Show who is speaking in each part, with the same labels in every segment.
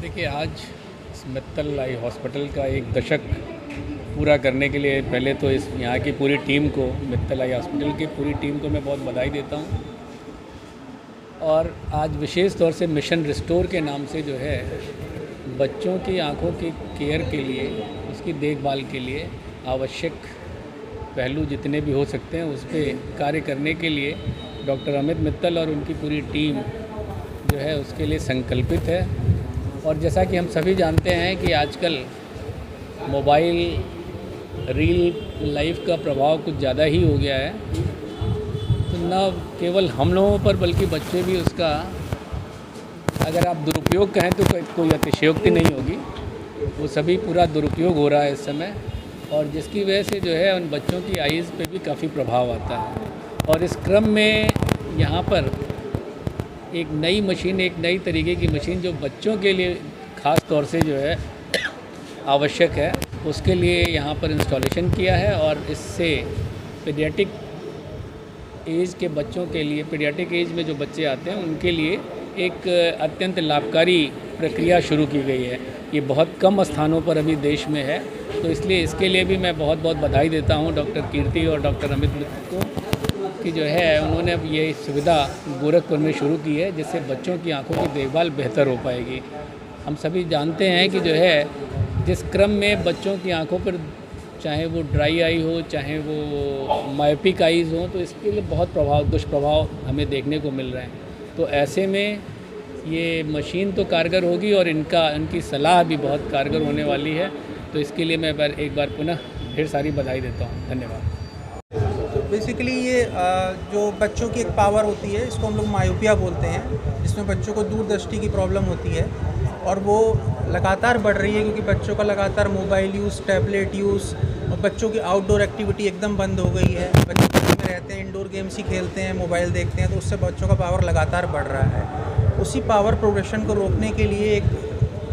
Speaker 1: देखिए, आज इस मित्तल आई हॉस्पिटल का एक दशक पूरा करने के लिए पहले तो इस यहाँ की पूरी टीम को, मित्तल आई हॉस्पिटल की पूरी टीम को मैं बहुत बधाई देता हूँ। और आज विशेष तौर से मिशन रिस्टोर के नाम से जो है बच्चों की आँखों की केयर के लिए, उसकी देखभाल के लिए आवश्यक पहलू जितने भी हो सकते हैं उस पर कार्य करने के लिए डॉक्टर अमित मित्तल और उनकी पूरी टीम जो है उसके लिए संकल्पित है। और जैसा कि हम सभी जानते हैं कि आजकल मोबाइल रील लाइफ का प्रभाव कुछ ज़्यादा ही हो गया है, तो न केवल हम लोगों पर बल्कि बच्चे भी उसका, अगर आप दुरुपयोग कहें तो कोई अतिशयोक्ति नहीं होगी, वो सभी पूरा दुरुपयोग हो रहा है इस समय, और जिसकी वजह से जो है उन बच्चों की आइज़ पे भी काफ़ी प्रभाव आता है। और इस क्रम में यहाँ पर एक नई मशीन, एक नई तरीके की मशीन जो बच्चों के लिए ख़ास तौर से जो है आवश्यक है, उसके लिए यहाँ पर इंस्टॉलेशन किया है। और इससे पीडियाट्रिक एज के बच्चों के लिए, पीडियाट्रिक एज में जो बच्चे आते हैं उनके लिए एक अत्यंत लाभकारी प्रक्रिया शुरू की गई है। ये बहुत कम स्थानों पर अभी देश में है, तो इसलिए इसके लिए भी मैं बहुत बहुत बधाई देता हूँ डॉक्टर कीर्ति और डॉक्टर अमित मित्तल को कि जो है उन्होंने अब ये सुविधा गोरखपुर में शुरू की है, जिससे बच्चों की आंखों की देखभाल बेहतर हो पाएगी। हम सभी जानते हैं कि जो है जिस क्रम में बच्चों की आंखों पर, चाहे वो ड्राई आई हो, चाहे वो मायोपिक आइज़ हो, तो इसके लिए बहुत दुष्प्रभाव हमें देखने को मिल रहे हैं। तो ऐसे में ये मशीन तो कारगर होगी और इनकी सलाह भी बहुत कारगर होने वाली है। तो इसके लिए मैं एक बार पुनः ढेर सारी बधाई देता हूँ। धन्यवाद।
Speaker 2: बेसिकली ये जो बच्चों की एक पावर होती है, इसको हम लोग मायोपिया बोलते हैं, जिसमें बच्चों को दूरदृष्टि की प्रॉब्लम होती है और वो लगातार बढ़ रही है क्योंकि बच्चों का लगातार मोबाइल यूज़, टैबलेट यूज़, और बच्चों की आउटडोर एक्टिविटी एकदम बंद हो गई है। बच्चे घर में रहते हैं, इंडोर गेम्स ही खेलते हैं, मोबाइल देखते हैं, तो उससे बच्चों का पावर लगातार बढ़ रहा है। उसी पावर प्रोग्रेशन को रोकने के लिए एक,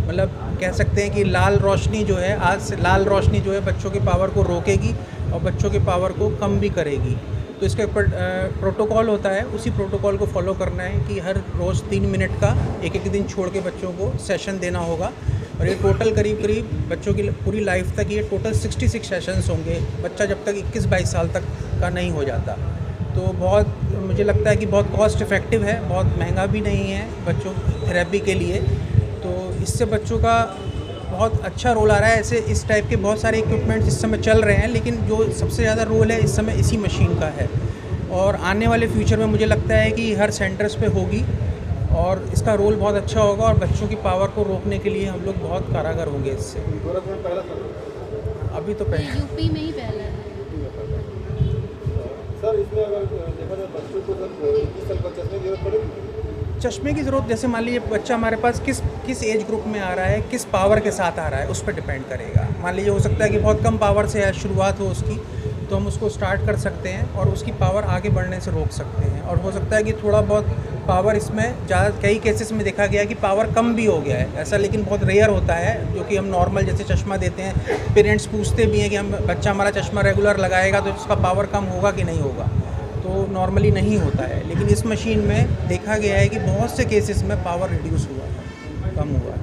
Speaker 2: मतलब कह सकते हैं कि लाल रोशनी जो है, आज से लाल रोशनी जो है बच्चों की पावर को रोकेगी और बच्चों की पावर को कम भी करेगी। तो इसका प्रोटोकॉल होता है, उसी प्रोटोकॉल को फॉलो करना है कि हर रोज़ 3 मिनट का एक दिन छोड़ के बच्चों को सेशन देना होगा। और ये टोटल करीब बच्चों की पूरी लाइफ तक ये टोटल 66 सेशंस होंगे, बच्चा जब तक 21-22 साल तक का नहीं हो जाता। तो बहुत, मुझे लगता है कि बहुत कॉस्ट इफ़ेक्टिव है, बहुत महंगा भी नहीं है बच्चों थेरेपी के लिए। तो इससे बच्चों का बहुत अच्छा रोल आ रहा है। ऐसे इस टाइप के बहुत सारे इक्विपमेंट्स इस समय चल रहे हैं, लेकिन जो सबसे ज़्यादा रोल है इस समय इसी मशीन का है। और आने वाले फ्यूचर में मुझे लगता है कि हर सेंटर्स पे होगी और इसका रोल बहुत अच्छा होगा और बच्चों की पावर को रोकने के लिए हम लोग बहुत कारगर होंगे इससे। अभी तो पहले
Speaker 3: यूपी में ही पहला है।
Speaker 4: सर, इसमें अगर देखा जाए बच्चों को किस साल चश्मे की जरूरत पड़ेगी?
Speaker 2: चश्मे की ज़रूरत, जैसे मान लीजिए बच्चा हमारे पास किस एज ग्रुप में आ रहा है, किस पावर के साथ आ रहा है, उस पर डिपेंड करेगा। मान लीजिए हो सकता है कि बहुत कम पावर से है, शुरुआत हो उसकी, तो हम उसको स्टार्ट कर सकते हैं और उसकी पावर आगे बढ़ने से रोक सकते हैं। और हो सकता है कि थोड़ा बहुत पावर इसमें ज़्यादा, कई केसेस में देखा गया है कि पावर कम भी हो गया है ऐसा, लेकिन बहुत रेयर होता है। जो कि हम नॉर्मल जैसे चश्मा देते हैं, पेरेंट्स पूछते भी हैं कि हम बच्चा हमारा चश्मा रेगुलर लगाएगा तो उसका पावर कम होगा कि नहीं होगा, तो नॉर्मली नहीं होता है। लेकिन इस मशीन में देखा गया है कि बहुत से केसेस में पावर रिड्यूस हुआ है, कम हुआ है।